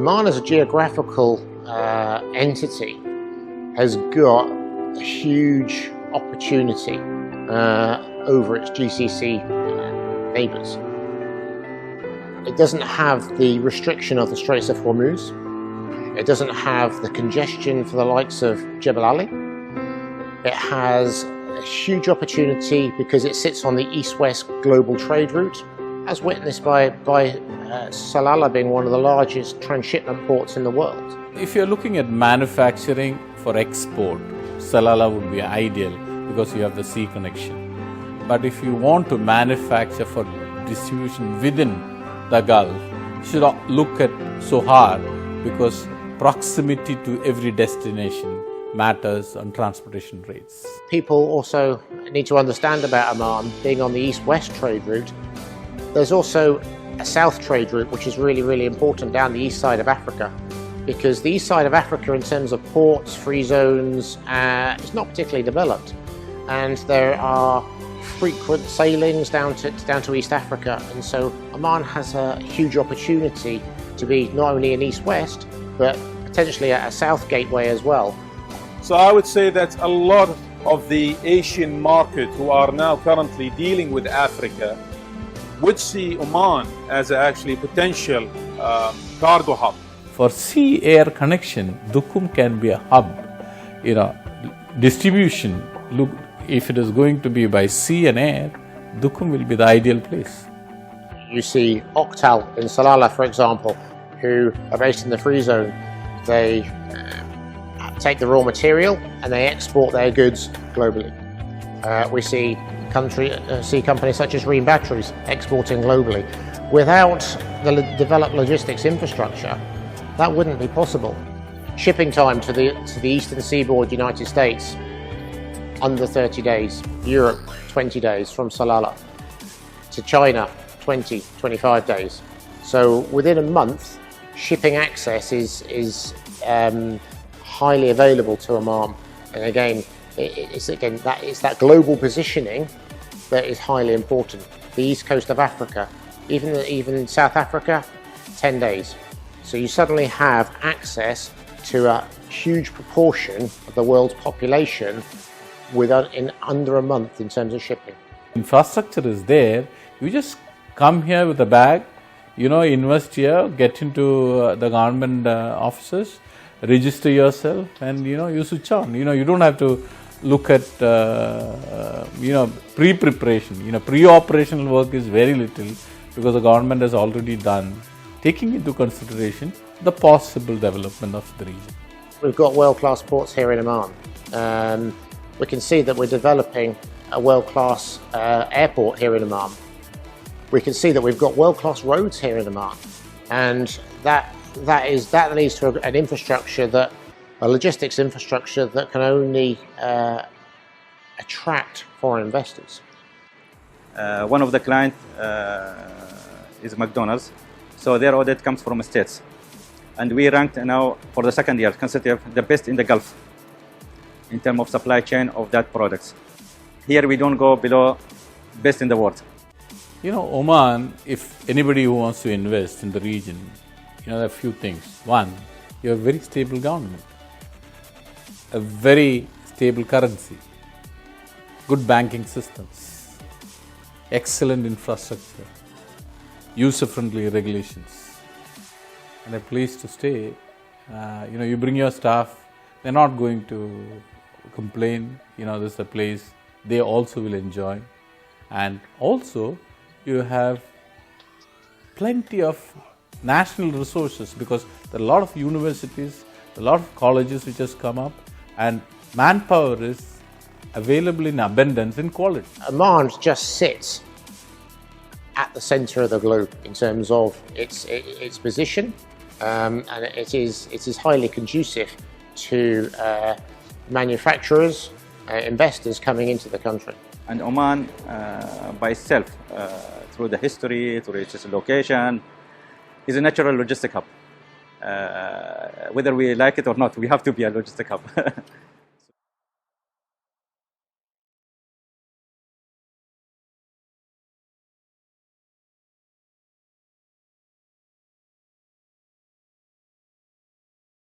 Oman as a geographical entity has got a huge opportunity over its GCC neighbours. It doesn't have the restriction of the Straits of Hormuz. It doesn't have the congestion for the likes of Jebel Ali. It has a huge opportunity because it sits on the east-west global trade route, as witnessed by Salalah being one of the largest transshipment ports in the world. If you're looking at manufacturing for export, Salalah would be ideal because you have the sea connection. But if you want to manufacture for distribution within the Gulf, you should not look at Sohar because proximity to every destination matters on transportation rates. People also need to understand about Oman being on the east-west trade route. There's also a south trade route which is really important down the east side of Africa, because the east side of Africa in terms of ports, free zones, is not particularly developed, and there are frequent sailings down to East Africa, and so Oman has a huge opportunity to be not only an east-west but potentially a south gateway as well. So I would say that a lot of the Asian market who are now currently dealing with Africa would see Oman as actually potential cargo hub. For sea-air connection, Dukum can be a hub. Distribution, look, if it is going to be by sea and air, Dukum will be the ideal place. You see Octal in Salalah, for example, who are based in the free zone. They take the raw material and they export their goods globally. We see companies such as Ream Batteries exporting globally. Without the developed logistics infrastructure, that wouldn't be possible. Shipping time to the eastern seaboard United States, under 30 days. Europe, 20 days from Salalah. To China, 25 days. So within a month, shipping access is highly available to Oman. And again, it's that global positioning that is highly important. The east coast of Africa, even South Africa, 10 days. So you suddenly have access to a huge proportion of the world's population in under a month in terms of shipping. Infrastructure is there. You just come here with a bag, invest here, get into the government offices, register yourself, and you switch on. You don't have to look at pre-preparation. Pre-operational work is very little because the government has already done, taking into consideration the possible development of the region. We've got world-class ports here in Oman. We can see that we're developing a world-class airport here in Oman. We can see that we've got world-class roads here in Oman, and that leads to an infrastructure, a logistics infrastructure that can only attract foreign investors. One of the clients is McDonald's, so their audit comes from States, and we ranked now for the second year consecutive the best in the Gulf in terms of supply chain of that products. Here we don't go below best in the world. Oman, if anybody who wants to invest in the region, there are a few things. One, you have a very stable government, a very stable currency, good banking systems, excellent infrastructure, user-friendly regulations, and a place to stay. You bring your staff, they're not going to complain. This is a place they also will enjoy. And also, you have plenty of national resources because there are a lot of universities, a lot of colleges which has come up, and manpower is available in abundance in quality. Oman just sits at the centre of the globe in terms of its position, and it is highly conducive to manufacturers, investors coming into the country. And Oman by itself, through the history, through its location, is a natural logistic hub. Whether we like it or not, we have to be a logistic hub.